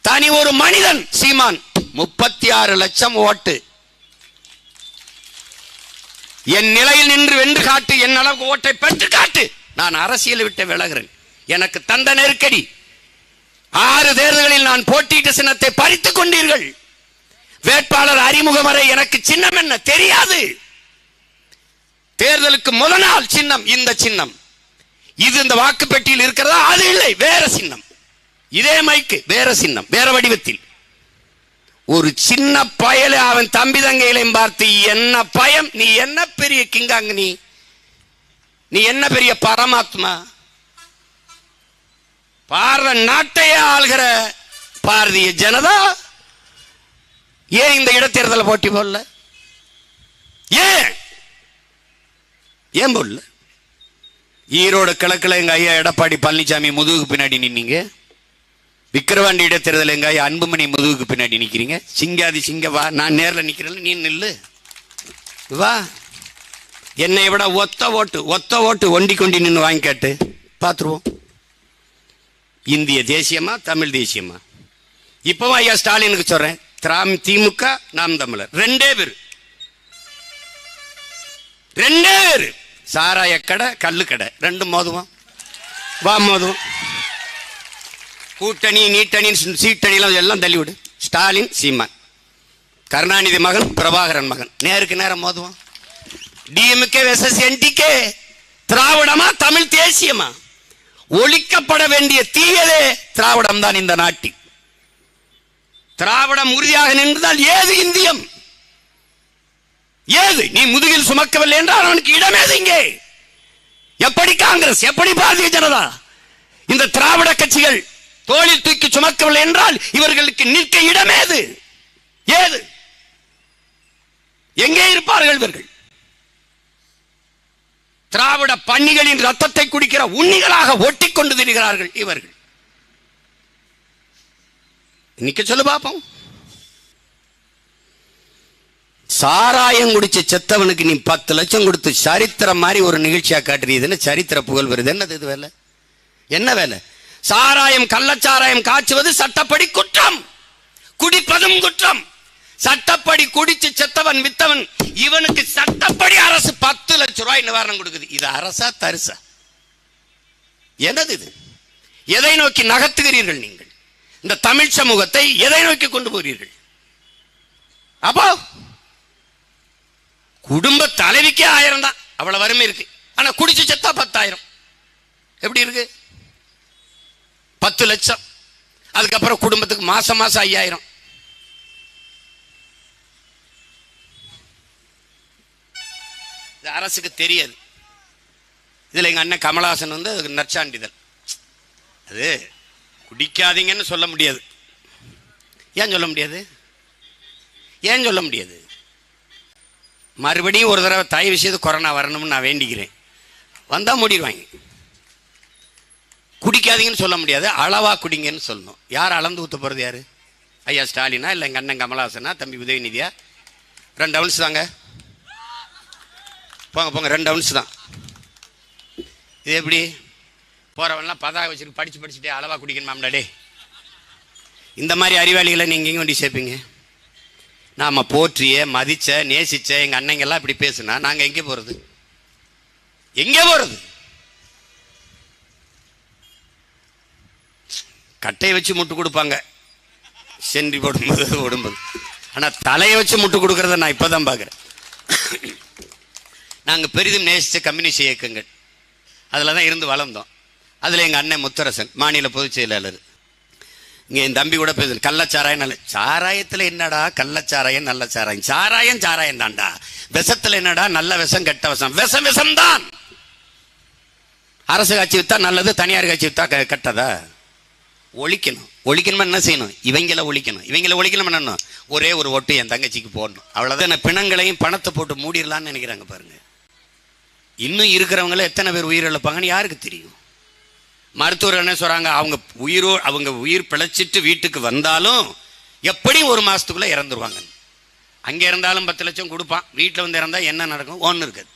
தனி ஒரு மனிதன் சீமான் 36 லட்சம் ஓட்டு. என் நிலையில் நின்று வென்று காட்டு, என் அளவு ஓட்டை பெற்று காட்டு. நான் அரசியல் விட்டு விலகிறேன். எனக்கு தந்த நெருக்கடி. 6 தேர்தல்களில் நான் போட்டியிட்ட சின்னத்தை பறித்துக் கொண்டீர்கள். வேட்பாளர் அறிமுகம் வரை எனக்கு சின்னம் என்ன தெரியாது. தேர்தலுக்கு முதல் நாள் சின்னம் இந்த சின்னம். இது இந்த வாக்கு பெட்டியில் இருக்கிறதா? அது இல்லை, வேற சின்னம். இதே மைக்கு, வேற சின்னம், வேற வடிவத்தில். ஒரு சின்ன பயல அவன் தம்பி தங்கைகளையும் பார்த்து என்ன பயம், நீ என்ன பெரிய கிங்காங்க, நீ என்ன பெரிய பரமாத்மா, பாரத நாட்டையே ஆள்கிற பாரதிய ஜனதா ஏன் இந்த இடைத்தேர்தலை போட்டி போடல? ஏன் போடல? ஈரோடு கிழக்குல எங்க ஐயா எடப்பாடி பழனிசாமி முதுகுக்கு பின்னாடி நின்னீங்க. விக்கிரவாண்டி இடைத்தேர்தல் எங்க ஐயா அன்புமணி முதுகுக்கு பின்னாடி நிக்கிறீங்க. சிங்காதி சிங்க வா, நான் நேரில் நிக்கிறேன், நீ நில்லு வா. என்னை விட ஒத்த ஓட்டு ஒண்டி கொண்டி நின்று வாங்கி கேட்டு பார்த்துருவோம். இந்திய தேசியமா தமிழ் தேசியமா? இப்பவும் ஐயா ஸ்டாலினுக்கு சொல்றேன், திமுக நாம் தமிழர் ரெண்டே பேரு. சாராய கடை கல்லு கடை ரெண்டும் மோதுவோம், வா மோதுவோம். கூட்டணி நீட்டணி சீட்டணி எல்லாம் தள்ளிவிடு. ஸ்டாலின் சீமான், கருணாநிதி மகன் பிரபாகரன் மகன், நேருக்கு நேரம் மோதுவோம். DMK versus NTK. திராவிடமா தமிழ் தேசியமா? ஒழிக்கப்பட வேண்டிய தீயதே திராவிடம் தான் இந்த நாட்டில். திராவிடம் உறுதியாக நின்றால் ஏது இந்தியம்? ஏது? நீ முதுகில் சுமக்கவில்லை என்றால் அவனுக்கு இடமேது இங்கே? எப்படி காங்கிரஸ், எப்படி பாரதிய ஜனதா, இந்த திராவிட கட்சிகள் தோளில் தூக்கி சுமக்கவில்லை என்றால் இவர்களுக்கு நிற்க இடமேது? ஏது? எங்கே இருப்பார்கள் இவர்கள்? திராவிட பன்னிகளின் ரத்தத்தை குடிக்கிற உண்ணிகளாக ஒட்டி கொண்டு திரிகிறார்கள் இவர்கள். இன்னைக்கு சொல்லு பாப்போம். சாராயம் குடிச்ச செத்தவனுக்கு நீ 10 லட்சம் கொடுத்து சரித்திரம் மாதிரி ஒரு நிகழ்ச்சியா காட்டுறீங்க. சரித்திர புகழ் வருது. என்னது இது வேலை? என்ன வேலை? சாராயம் கள்ளச்சாராயம் காய்ச்சுவது சட்டப்படி குற்றம், குடிப்பதும் குற்றம். சட்டப்படி குடிச்சு செத்தவன் வித்தவன் இவனுக்கு சட்டப்படி அரசு 10 லட்சம் ரூபாய் நிவாரணம் கொடுக்குது. இது அரசா தரிசா? என்னது இது? எதை நோக்கி நகர்த்துகிறீர்கள் நீங்கள்? இந்த தமிழ் சமூகத்தை எதை நோக்கி கொண்டு போகிறீர்கள்? அப்போ குடும்ப தலைவிக்கே 1000 தான், அவ்வளவு வறுமை இருக்கு. ஆனா குடிச்சு செத்தா 10,000. எப்படி இருக்கு? 10 லட்சம். அதுக்கப்புறம் குடும்பத்துக்கு மாசம் 5,000. அரசுக்கு தெரியாது. இதுல எங்க அண்ணன் கமலஹாசன் அதுக்கு நற்சான்றிதழ். அது குடிக்காதீங்கன்னு சொல்ல முடியாது. ஏன் சொல்ல முடியாது? மறுபடியும் ஒரு தடவை தயவு செய்து கொரோனா வரணும்னு நான் வேண்டிக்கிறேன். வந்தா மூடிடுவாங்க. குடிக்காதீங்கன்னு சொல்ல முடியாது, அளவா குடிங்கன்னு சொல்லணும். யார் அளந்து ஊத்த போறது? யாரு? ஐயா ஸ்டாலினா, இல்லை எங்க அண்ணன் கமலஹாசனா, தம்பி உதயநிதியா? 2 ounce தாங்க. போங்க 2 ounce தான். இது எப்படி? போறவன்லாம் பதாக வச்சுட்டு படிச்சுட்டே அளவா குடிக்கணுமாம்டாடே. இந்த மாதிரி அறிவாளிகளை நீங்க எங்க கொண்டு சேர்ப்பீங்க? நாம போற்றிய மதிச்ச நேசிச்ச எங்க அண்ணங்கெல்லாம் இப்படி பேசுனா நாங்க எங்க போறது? கட்டையை வச்சு முட்டு கொடுப்பாங்க சென்றி போடும்போது. ஆனா தலையை வச்சு முட்டு கொடுக்கறத நான் இப்பதான் பாக்குறேன். நாங்க பெரிதும் நேசிச்ச கம்யூனிஸ்ட் இயக்கங்கள் அதுலதான் இருந்து வளர்ந்தோம். அதுல எங்க அண்ணன் முத்தரசன் மாநில பொதுச் செயலாளர். இங்க என் தம்பி கூட பேசு, கள்ளச்சாராயம் நல்ல சாராயத்துல என்னடா கள்ளச்சாராயம் நல்ல சாராயம்? சாராயம் தான்டா. விஷத்துல என்னடா நல்ல விஷம் கெட்ட விஷம்? விஷம் தான். அரசு காட்சி வித்தா நல்லது, தனியார் காட்சி வித்தா கெட்டதா? ஒழிக்கணும் என்ன செய்யணும்? இவங்களை ஒழிக்கணும் என்ன? ஒரே ஒரு ஓட்டு என் தங்கச்சிக்கு போடணும், அவ்வளவுதான். பிணங்களையும் பணத்தை போட்டு மூடிடலான்னு நினைக்கிறாங்க பாருங்க. இன்னும் இருக்கிறவங்கள எத்தனை பேர் உயிரிழப்பாங்கன்னு யாருக்கு தெரியும்? மருத்துவர் என்ன சொல்றாங்க? அவங்க உயிர் பிழைச்சிட்டு வீட்டுக்கு வந்தாலும் எப்படியும் 1 மாசத்துக்குள்ள இறந்துருவாங்க. அங்க இருந்தாலும் 10 லட்சம் கொடுப்பான், வீட்டில் வந்து இறந்தா என்ன நடக்கும்? ஒன்றும் இருக்காது.